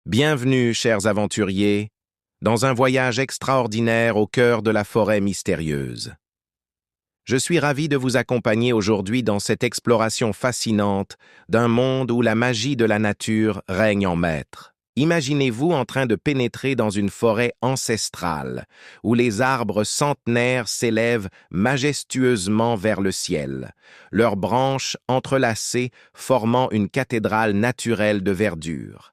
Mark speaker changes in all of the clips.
Speaker 1: Bienvenue, chers aventuriers, dans un voyage extraordinaire au cœur de la forêt mystérieuse. Je suis ravi de vous accompagner aujourd'hui dans cette exploration fascinante d'un monde où la magie de la nature règne en maître. Imaginez-vous en train de pénétrer dans une forêt ancestrale, où les arbres centenaires s'élèvent majestueusement vers le ciel, leurs branches entrelacées formant une cathédrale naturelle de verdure.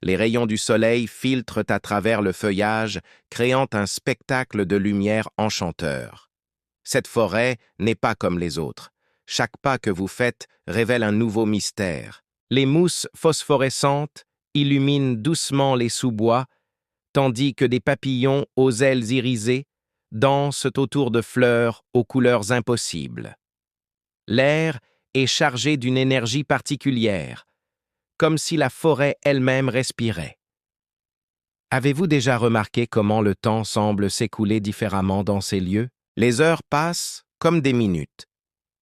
Speaker 1: Les rayons du soleil filtrent à travers le feuillage, créant un spectacle de lumière enchanteur. Cette forêt n'est pas comme les autres. Chaque pas que vous faites révèle un nouveau mystère. Les mousses phosphorescentes illuminent doucement les sous-bois, tandis que des papillons aux ailes irisées dansent autour de fleurs aux couleurs impossibles. L'air est chargé d'une énergie particulière, comme si la forêt elle-même respirait. Avez-vous déjà remarqué comment le temps semble s'écouler différemment dans ces lieux? Les heures passent comme des minutes,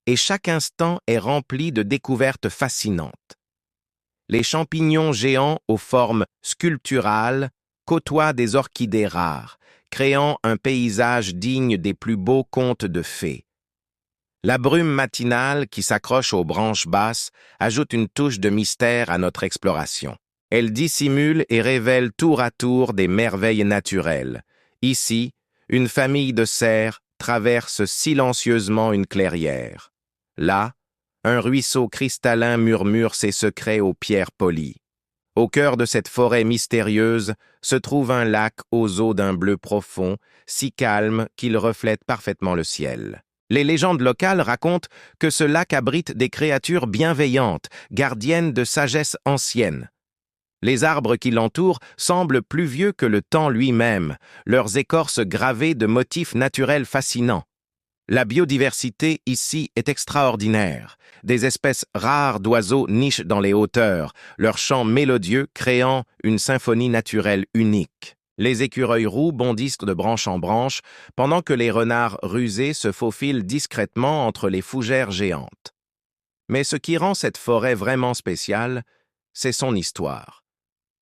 Speaker 1: et chaque instant est rempli de découvertes fascinantes. Les champignons géants aux formes sculpturales côtoient des orchidées rares, créant un paysage digne des plus beaux contes de fées. La brume matinale qui s'accroche aux branches basses ajoute une touche de mystère à notre exploration. Elle dissimule et révèle tour à tour des merveilles naturelles. Ici, une famille de cerfs traverse silencieusement une clairière. Là, un ruisseau cristallin murmure ses secrets aux pierres polies. Au cœur de cette forêt mystérieuse se trouve un lac aux eaux d'un bleu profond, si calme qu'il reflète parfaitement le ciel. Les légendes locales racontent que ce lac abrite des créatures bienveillantes, gardiennes de sagesse ancienne. Les arbres qui l'entourent semblent plus vieux que le temps lui-même, leurs écorces gravées de motifs naturels fascinants. La biodiversité ici est extraordinaire. Des espèces rares d'oiseaux nichent dans les hauteurs, leurs chants mélodieux créant une symphonie naturelle unique. Les écureuils roux bondissent de branche en branche, pendant que les renards rusés se faufilent discrètement entre les fougères géantes. Mais ce qui rend cette forêt vraiment spéciale, c'est son histoire.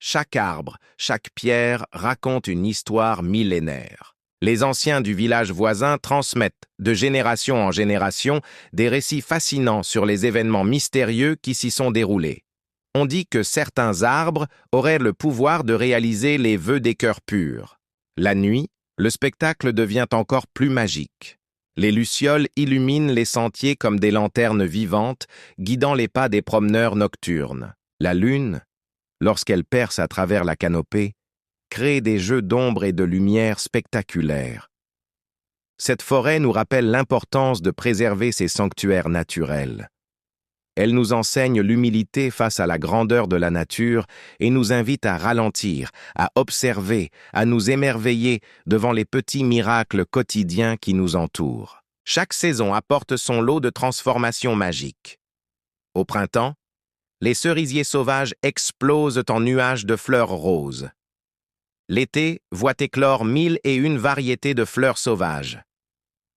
Speaker 1: Chaque arbre, chaque pierre raconte une histoire millénaire. Les anciens du village voisin transmettent, de génération en génération, des récits fascinants sur les événements mystérieux qui s'y sont déroulés. On dit que certains arbres auraient le pouvoir de réaliser les vœux des cœurs purs. La nuit, le spectacle devient encore plus magique. Les lucioles illuminent les sentiers comme des lanternes vivantes, guidant les pas des promeneurs nocturnes. La lune, lorsqu'elle perce à travers la canopée, crée des jeux d'ombre et de lumière spectaculaires. Cette forêt nous rappelle l'importance de préserver ces sanctuaires naturels. Elle nous enseigne l'humilité face à la grandeur de la nature et nous invite à ralentir, à observer, à nous émerveiller devant les petits miracles quotidiens qui nous entourent. Chaque saison apporte son lot de transformations magiques. Au printemps, les cerisiers sauvages explosent en nuages de fleurs roses. L'été voit éclore 1001 variétés de fleurs sauvages.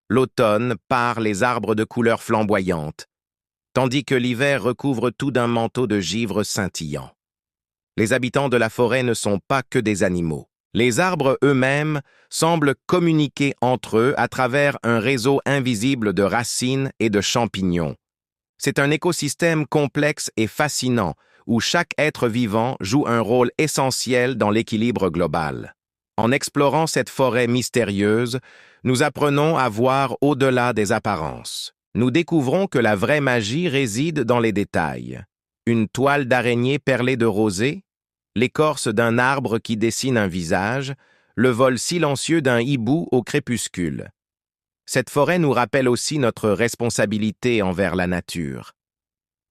Speaker 1: L'automne pare les arbres de couleurs flamboyantes, tandis que l'hiver recouvre tout d'un manteau de givre scintillant. Les habitants de la forêt ne sont pas que des animaux. Les arbres eux-mêmes semblent communiquer entre eux à travers un réseau invisible de racines et de champignons. C'est un écosystème complexe et fascinant, où chaque être vivant joue un rôle essentiel dans l'équilibre global. En explorant cette forêt mystérieuse, nous apprenons à voir au-delà des apparences. Nous découvrons que la vraie magie réside dans les détails. Une toile d'araignée perlée de rosée, l'écorce d'un arbre qui dessine un visage, le vol silencieux d'un hibou au crépuscule. Cette forêt nous rappelle aussi notre responsabilité envers la nature.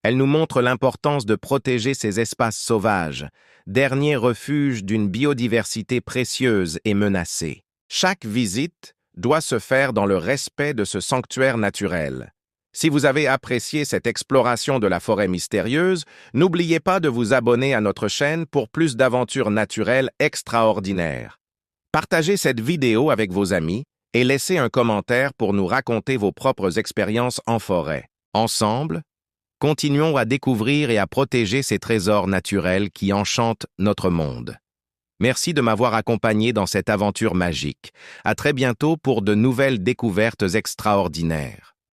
Speaker 1: Elle nous montre l'importance de protéger ces espaces sauvages, dernier refuge d'une biodiversité précieuse et menacée. Chaque visite doit se faire dans le respect de ce sanctuaire naturel. Si vous avez apprécié cette exploration de la forêt mystérieuse, n'oubliez pas de vous abonner à notre chaîne pour plus d'aventures naturelles extraordinaires. Partagez cette vidéo avec vos amis et laissez un commentaire pour nous raconter vos propres expériences en forêt. Ensemble, Continuons à découvrir et à protéger ces trésors naturels qui enchantent notre monde. Merci de m'avoir accompagné dans cette aventure magique. À très bientôt pour de nouvelles découvertes extraordinaires.